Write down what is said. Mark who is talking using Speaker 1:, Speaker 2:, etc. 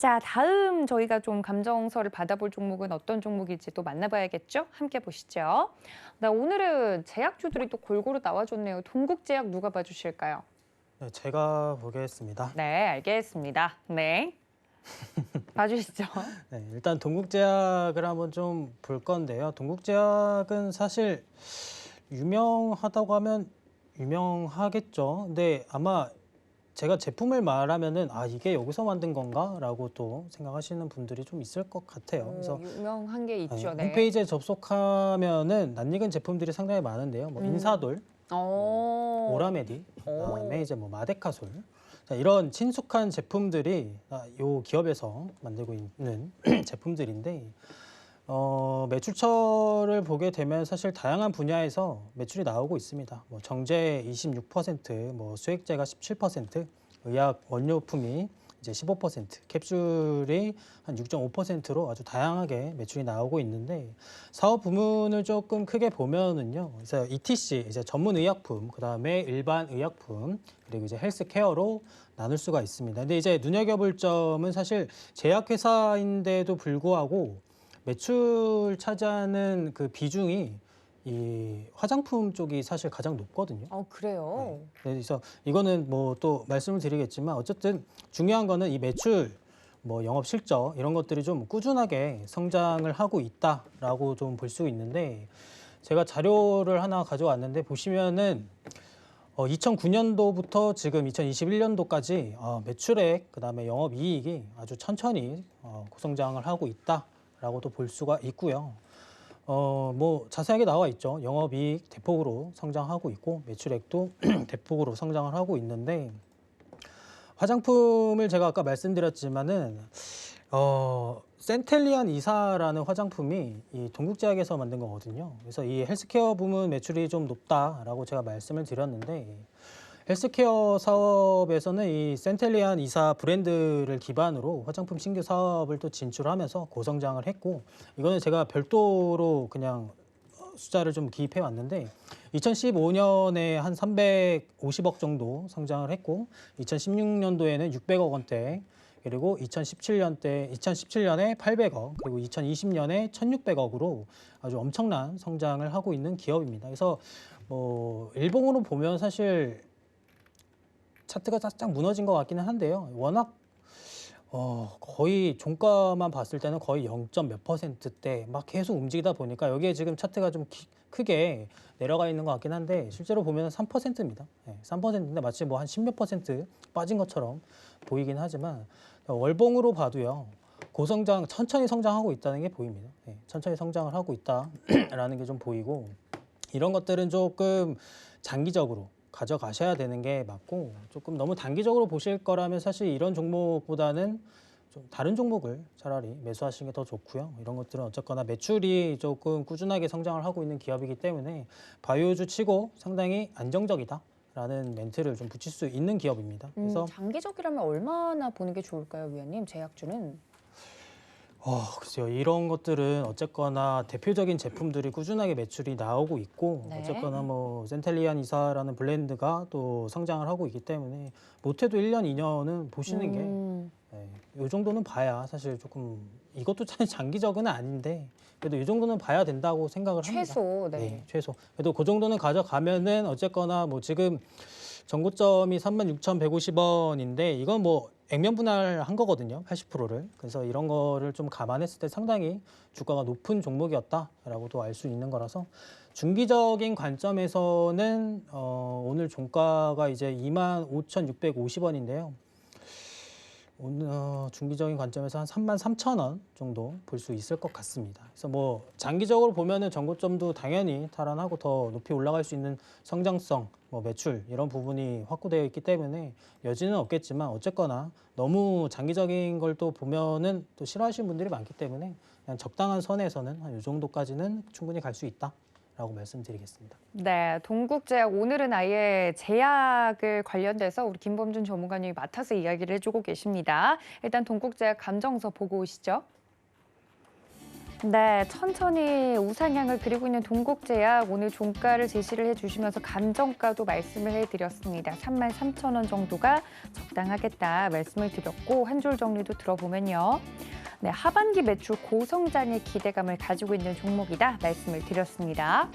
Speaker 1: 자, 다음 저희가 좀 감정서를 받아볼 종목은 어떤 종목일지 또 만나봐야겠죠? 함께 보시죠. 네, 오늘은 제약주들이 또 골고루 나와줬네요. 동국제약 누가 봐주실까요?
Speaker 2: 네, 제가 보겠습니다.
Speaker 1: 네, 알겠습니다. 네, 봐주시죠.
Speaker 2: 네, 일단 동국제약을 한번 좀 볼 건데요. 동국제약은 사실 유명하다고 하면 유명하겠죠. 근데 아마 제가 제품을 말하면은 이게 여기서 만든 건가라고 또 생각하시는 분들이 좀 있을 것 같아요.
Speaker 1: 오,
Speaker 2: 그래서
Speaker 1: 유명한 게 있죠, 네.
Speaker 2: 홈페이지에 접속하면은 낯익은 제품들이 상당히 많은데요. 뭐 인사돌, 뭐
Speaker 1: 오,
Speaker 2: 오라메디, 그다음에
Speaker 1: 오.
Speaker 2: 이제 뭐 마데카솔, 자, 이런 친숙한 제품들이 요 기업에서 만들고 있는 제품들인데 매출처를 보게 되면 사실 다양한 분야에서 매출이 나오고 있습니다. 뭐 정제 26%, 뭐 수액제가 17%, 의약 원료품이 이제 15%, 캡슐이 한 6.5%로 아주 다양하게 매출이 나오고 있는데 사업 부문을 조금 크게 보면은요. 그래서 ETC 이제 전문 의약품, 그다음에 일반 의약품, 그리고 이제 헬스케어로 나눌 수가 있습니다. 근데 이제 눈여겨볼 점은 사실 제약회사인데도 불구하고 매출 차지하는 그 비중이 이 화장품 쪽이 사실 가장 높거든요. 네.
Speaker 1: 그래요?
Speaker 2: 그래서 이거는 뭐 또 말씀을 드리겠지만 어쨌든 중요한 거는 이 매출, 뭐 영업 실적 이런 것들이 좀 꾸준하게 성장을 하고 있다라고 좀 볼 수 있는데 제가 자료를 하나 가져왔는데 보시면은 2009년도부터 지금 2021년도까지 매출액 그다음에 영업이익이 아주 천천히 고성장을 하고 있다라고도 볼 수가 있고요. 뭐 자세하게 나와 있죠. 영업이익 대폭으로 성장하고 있고 매출액도 대폭으로 성장을 하고 있는데 화장품을 제가 아까 말씀드렸지만은 센텔리안 이사라는 화장품이 이 동국제약에서 만든 거거든요. 그래서 이 헬스케어 부문 매출이 좀 높다라고 제가 말씀을 드렸는데 헬스케어 사업에서는 이 센텔리안 이사 브랜드를 기반으로 화장품 신규 사업을 또 진출하면서 고성장을 했고 이거는 제가 별도로 그냥 숫자를 좀 기입해 왔는데 2015년에 한 350억 정도 성장을 했고 2016년도에는 600억 원대 그리고 2017년에 800억 그리고 2020년에 1600억으로 아주 엄청난 성장을 하고 있는 기업입니다. 그래서 뭐 일봉으로 보면 사실 차트가 살짝 무너진 것 같기는 한데요. 워낙 거의 종가만 봤을 때는 거의 0점 몇 %대 막 계속 움직이다 보니까 여기에 지금 차트가 좀 크게 내려가 있는 것 같긴 한데 실제로 보면 3%입니다. 네, 3%인데 마치 뭐 한 10몇 % 빠진 것처럼 보이긴 하지만 월봉으로 봐도요. 고성장, 천천히 성장하고 있다는 게 보입니다. 네, 천천히 성장을 하고 있다라는 게 좀 보이고 이런 것들은 조금 장기적으로 가져가셔야 되는 게 맞고 조금 너무 단기적으로 보실 거라면 사실 이런 종목보다는 좀 다른 종목을 차라리 매수하시는 게 더 좋고요. 이런 것들은 어쨌거나 매출이 조금 꾸준하게 성장을 하고 있는 기업이기 때문에 바이오주 치고 상당히 안정적이다라는 멘트를 좀 붙일 수 있는 기업입니다. 그래서
Speaker 1: 장기적이라면 얼마나 보는 게 좋을까요, 위원님? 제약주는?
Speaker 2: 글쎄요. 이런 것들은 어쨌거나 대표적인 제품들이 꾸준하게 매출이 나오고 있고
Speaker 1: 네.
Speaker 2: 어쨌거나 뭐 센텔리안 이사라는 브랜드가 또 성장을 하고 있기 때문에 못해도 1년, 2년은 보시는 게 이 정도는 봐야 사실 조금 이것도 참 장기적은 아닌데 그래도 이 정도는 봐야 된다고 생각을 합니다.
Speaker 1: 최소,
Speaker 2: 네,
Speaker 1: 네.
Speaker 2: 최소. 그래도 그 정도는 가져가면은 어쨌거나 뭐 지금 전고점이 36,150원인데 이건 뭐 액면 분할한 거거든요. 80%를. 그래서 이런 거를 좀 감안했을 때 상당히 주가가 높은 종목이었다라고도 알 수 있는 거라서 중기적인 관점에서는 오늘 종가가 이제 25,650원인데요. 오늘 중기적인 관점에서 한 33,000원 정도 볼 수 있을 것 같습니다. 그래서 뭐 장기적으로 보면은 전고점도 당연히 탈환하고 더 높이 올라갈 수 있는 성장성, 뭐 매출 이런 부분이 확보되어 있기 때문에 여지는 없겠지만 어쨌거나 너무 장기적인 걸 또 보면은 또 싫어하시는 분들이 많기 때문에 그냥 적당한 선에서는 한 이 정도까지는 충분히 갈 수 있다라고 말씀드리겠습니다.
Speaker 1: 네, 동국제약 오늘은 아예 제약을 관련돼서 우리 김범준 전문가님이 맡아서 이야기를 해주고 계십니다. 일단 동국제약 감정서 보고 오시죠. 네, 천천히 우상향을 그리고 있는 동국제약 오늘 종가를 제시를 해주시면서 감정가도 말씀을 해드렸습니다. 33,000원 정도가 적당하겠다 말씀을 드렸고 한 줄 정리도 들어보면요. 네, 하반기 매출 고성장의 기대감을 가지고 있는 종목이다 말씀을 드렸습니다.